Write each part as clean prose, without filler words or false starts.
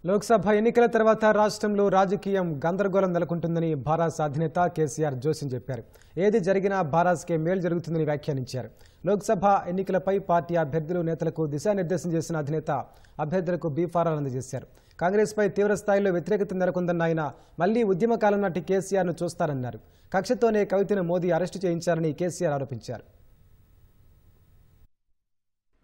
లోక్సభ ఎన్నికల తర్వాత రాష్ట్రంలో రాజకీయం గందరగోళం నెలకొంటుందని భారాస అధినేత కేసీఆర్ జోస్యం చెప్పారు. ఏది జరిగినా భారాస్కే మేలు జరుగుతుందని వ్యాఖ్యానించారు. లోక్సభ ఎన్నికలపై పార్టీ అభ్యర్థులు నేతలకు దిశానిర్దేశం చేసిన అధినేత అభ్యర్థులకు బీఫారాలు అందజేశారు. కాంగ్రెస్పై తీవ్రస్థాయిలో వ్యతిరేకత నెలకొందన్న ఆయన మళ్లీ ఉద్యమకాలం నాటి కేసీఆర్ను చూస్తారన్నారు. కక్షతోనే కవితను మోదీ అరెస్టు చేయించారని కేసీఆర్ ఆరోపించారు.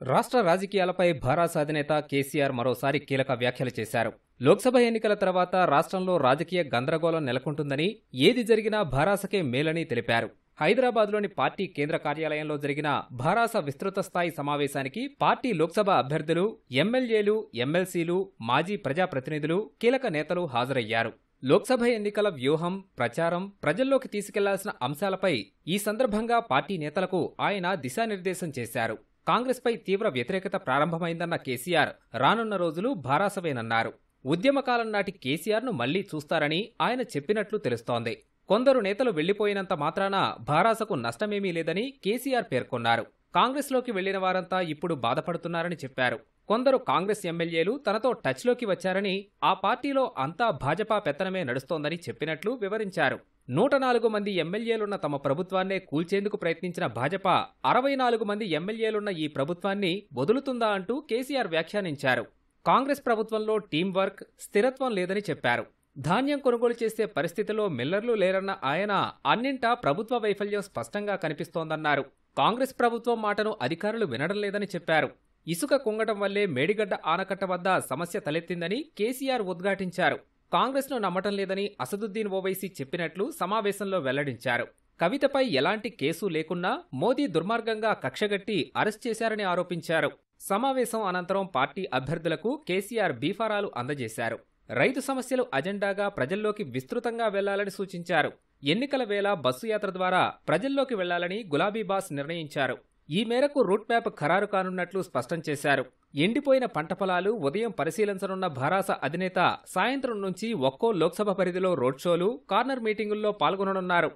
రాష్ట్ర రాజకీయాలపై భారాస అధినేత కేసీఆర్ మరోసారి కీలక వ్యాఖ్యలు చేశారు. లోక్సభ ఎన్నికల తర్వాత రాష్ట్రంలో రాజకీయ గందరగోళం నెలకొంటుందని, ఏది జరిగినా భారాసకే మేలని తెలిపారు. హైదరాబాద్లోని పార్టీ కేంద్ర కార్యాలయంలో జరిగిన భారాస విస్తృత స్థాయి సమావేశానికి పార్టీ లోక్సభ అభ్యర్థులు, ఎమ్మెల్యేలు, ఎమ్మెల్సీలు, మాజీ ప్రజాప్రతినిధులు, కీలక నేతలు హాజరయ్యారు. లోక్సభ ఎన్నికల వ్యూహం, ప్రచారం, ప్రజల్లోకి తీసుకెళ్లాల్సిన అంశాలపై ఈ సందర్భంగా పార్టీ నేతలకు ఆయన దిశానిర్దేశం చేశారు. కాంగ్రెస్పై తీవ్ర వ్యతిరేకత ప్రారంభమైందన్న కేసీఆర్ రానున్న రోజులు భారాసవేనన్నారు. ఉద్యమకాలం నాటి కేసీఆర్ను మళ్లీ చూస్తారని ఆయన చెప్పినట్లు తెలుస్తోంది. కొందరు నేతలు వెళ్లిపోయినంత మాత్రాన భారాసకు నష్టమేమీ లేదని కేసీఆర్ పేర్కొన్నారు. కాంగ్రెస్లోకి వెళ్లిన వారంతా ఇప్పుడు బాధపడుతున్నారని చెప్పారు. కొందరు కాంగ్రెస్ ఎమ్మెల్యేలు తనతో టచ్లోకి వచ్చారని, ఆ పార్టీలో అంతా భాజపా పెత్తనమే నడుస్తోందని చెప్పినట్లు వివరించారు. 104 మంది ఎమ్మెల్యేలున్న తమ ప్రభుత్వాన్నే కూల్చేందుకు ప్రయత్నించిన భాజపా 64 మంది ఎమ్మెల్యేలున్న ఈ ప్రభుత్వాన్ని వదులుతుందా అంటూ కేసీఆర్ వ్యాఖ్యానించారు. కాంగ్రెస్ ప్రభుత్వంలో టీం వర్క్, స్థిరత్వం లేదని చెప్పారు. ధాన్యం కొనుగోలు చేసే పరిస్థితిలో మిల్లర్లు లేరన్న ఆయన అన్నింటా ప్రభుత్వ వైఫల్యం స్పష్టంగా కనిపిస్తోందన్నారు. కాంగ్రెస్ ప్రభుత్వం మాటను అధికారులు వినడం లేదని చెప్పారు. ఇసుక కుంగటం వల్లే మేడిగడ్డ ఆనకట్ట వద్ద సమస్య తలెత్తిందని కేసీఆర్ ఉద్ఘాటించారు. కాంగ్రెస్ను నమ్మటం లేదని అసదుద్దీన్ ఓవైసీ చెప్పినట్లు సమావేశంలో వెల్లడించారు. కవితపై ఎలాంటి కేసు లేకున్నా మోదీ దుర్మార్గంగా కక్షగట్టి అరెస్ట్ చేశారని ఆరోపించారు. సమావేశం అనంతరం పార్టీ అభ్యర్థులకు కేసీఆర్ బీఫారాలు అందజేశారు. రైతు సమస్యలు అజెండాగా ప్రజల్లోకి విస్తృతంగా వెళ్లాలని సూచించారు. ఎన్నికల వేళ బస్సు యాత్ర ద్వారా ప్రజల్లోకి వెళ్లాలని గులాబీ బాస్ నిర్ణయించారు. ఈ మేరకు రూట్ మ్యాప్ ఖరారు కానున్నట్లు స్పష్టం చేశారు. ఎండిపోయిన పంట పొలాలు ఉదయం పరిశీలించనున్న భారాస అధినేత సాయంత్రం నుంచి ఒక్కో లోక్సభ పరిధిలో రోడ్ షోలు, కార్నర్ మీటింగుల్లో పాల్గొననున్నారు.